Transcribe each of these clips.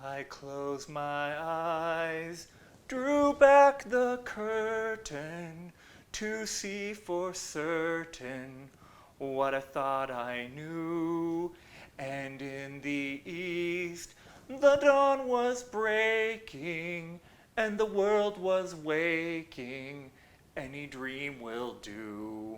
I closed my eyes, drew back the curtain to see for certain what I thought I knew. And in the east, the dawn was breaking, and the world was waking. Any dream will do.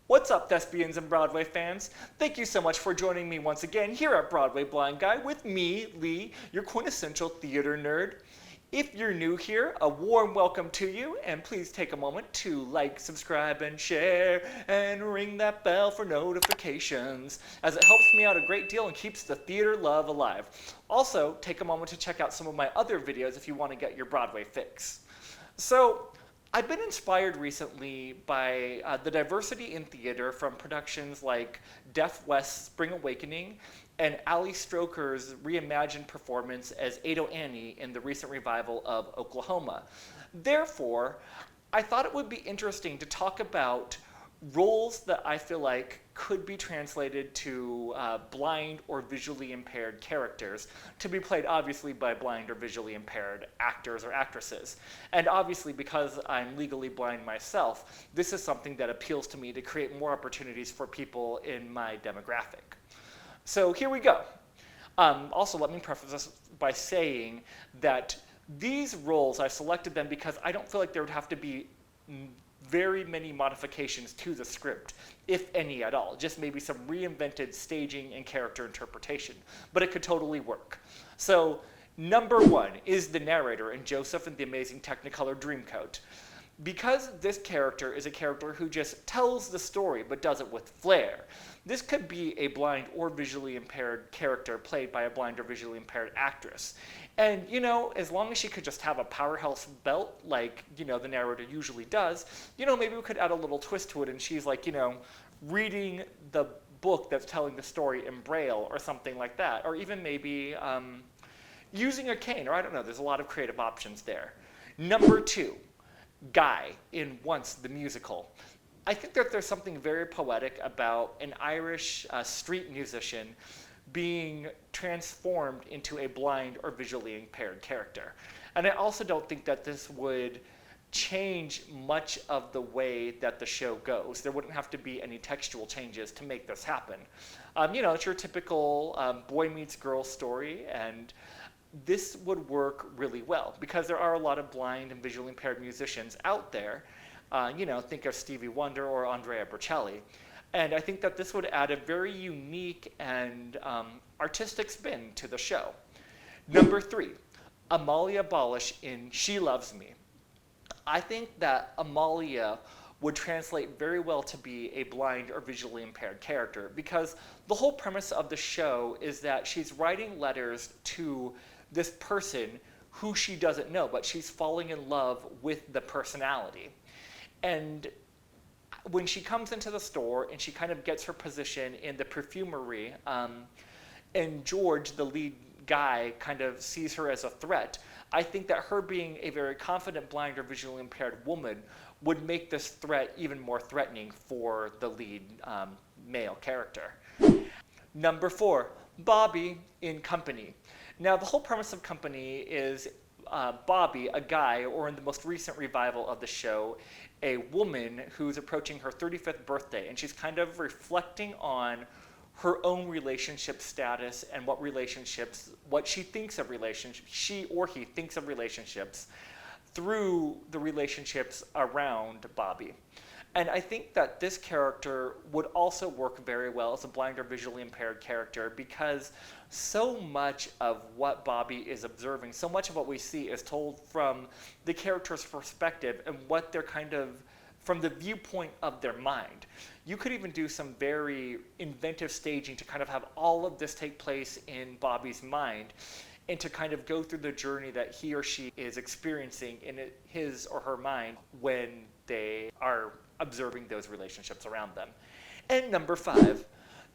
What's up, thespians and Broadway fans? Thank you so much for joining me once again here at Broadway Blind Guy with me, Lee, your quintessential theater nerd. If you're new here, a warm welcome to you, and please take a moment to like, subscribe, and share, and ring that bell for notifications, as it helps me out a great deal and keeps the theater love alive. Also, take a moment to check out some of my other videos if you want to get your Broadway fix. So, I've been inspired recently by the diversity in theater from productions like Deaf West's Spring Awakening and Ali Stroker's reimagined performance as Ado Annie in the recent revival of Oklahoma. Therefore, I thought it would be interesting to talk about roles that I feel like could be translated to blind or visually impaired characters, to be played obviously by blind or visually impaired actors or actresses. And obviously, because I'm legally blind myself, this is something that appeals to me to create more opportunities for people in my demographic. So here we go. Also, let me preface this by saying that these roles, I selected them because I don't feel like there would have to be very many modifications to the script, if any at all. Just maybe some reinvented staging and character interpretation. But it could totally work. So, number one is the narrator in Joseph and the Amazing Technicolor Dreamcoat. Because this character is a character who just tells the story but does it with flair, this could be a blind or visually impaired character played by a blind or visually impaired actress. And, you know, as long as she could just have a powerhouse belt like, you know, the narrator usually does, you know, maybe we could add a little twist to it and she's like, you know, reading the book that's telling the story in Braille or something like that. Or even maybe using a cane, or I don't know, there's a lot of creative options there. Number two, Guy in Once the Musical. I think that there's something very poetic about an Irish street musician being transformed into a blind or visually impaired character. And I also don't think that this would change much of the way that the show goes. There wouldn't have to be any textual changes to make this happen. You know, it's your typical boy meets girl story, and this would work really well because there are a lot of blind and visually impaired musicians out there. You know, think of Stevie Wonder or Andrea Bocelli. And I think that this would add a very unique and artistic spin to the show. Number three, Amalia Balish in She Loves Me. I think that Amalia would translate very well to be a blind or visually impaired character because the whole premise of the show is that she's writing letters to this person who she doesn't know, but she's falling in love with the personality. And when she comes into the store and she kind of gets her position in the perfumery, and George, the lead guy, kind of sees her as a threat, I think that her being a very confident blind or visually impaired woman would make this threat even more threatening for the lead male character. Number four, Bobby in Company. Now, the whole premise of Company is Bobby, a guy, or in the most recent revival of the show, a woman who's approaching her 35th birthday, and she's kind of reflecting on her own relationship status and what she thinks of relationships, she or he thinks of relationships through the relationships around Bobby. And I think that this character would also work very well as a blind or visually impaired character because so much of what Bobby is observing, so much of what we see is told from the character's perspective and what they're kind of, from the viewpoint of their mind. You could even do some very inventive staging to kind of have all of this take place in Bobby's mind and to kind of go through the journey that he or she is experiencing in his or her mind when they are observing those relationships around them. And number five,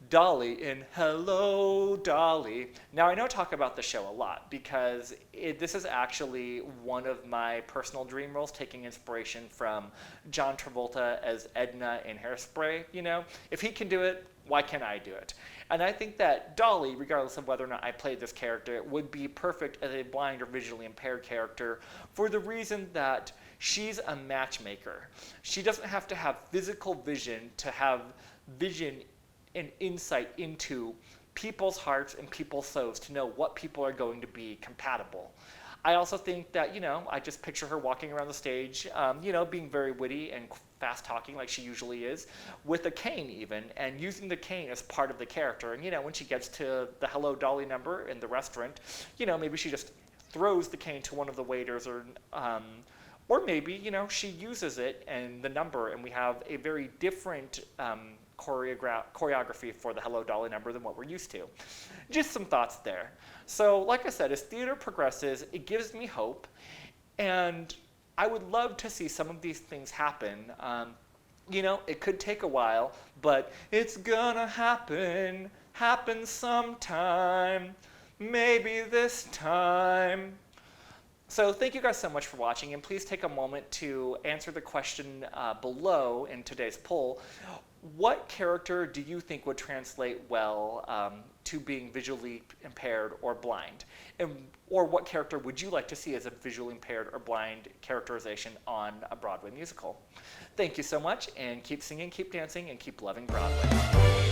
Dolly in Hello, Dolly. Now, I know I talk about the show a lot because this is actually one of my personal dream roles, taking inspiration from John Travolta as Edna in Hairspray. You know, if he can do it, why can't I do it? And I think that Dolly, regardless of whether or not I played this character, would be perfect as a blind or visually impaired character for the reason that she's a matchmaker. She doesn't have to have physical vision to have vision and insight into people's hearts and people's souls to know what people are going to be compatible. I also think that, you know, I just picture her walking around the stage, you know, being very witty and fast talking like she usually is, with a cane even, and using the cane as part of the character. And, you know, when she gets to the Hello Dolly number in the restaurant, you know, maybe she just throws the cane to one of the waiters, or maybe, you know, she uses it and the number, and we have a very different choreography for the Hello Dolly number than what we're used to. Just some thoughts there. So, like I said, as theater progresses, it gives me hope, and I would love to see some of these things happen. You know, it could take a while, but it's gonna happen sometime, maybe this time. So thank you guys so much for watching, and please take a moment to answer the question below in today's poll. What character do you think would translate well to being visually impaired or blind? Or what character would you like to see as a visually impaired or blind characterization on a Broadway musical? Thank you so much, and keep singing, keep dancing, and keep loving Broadway.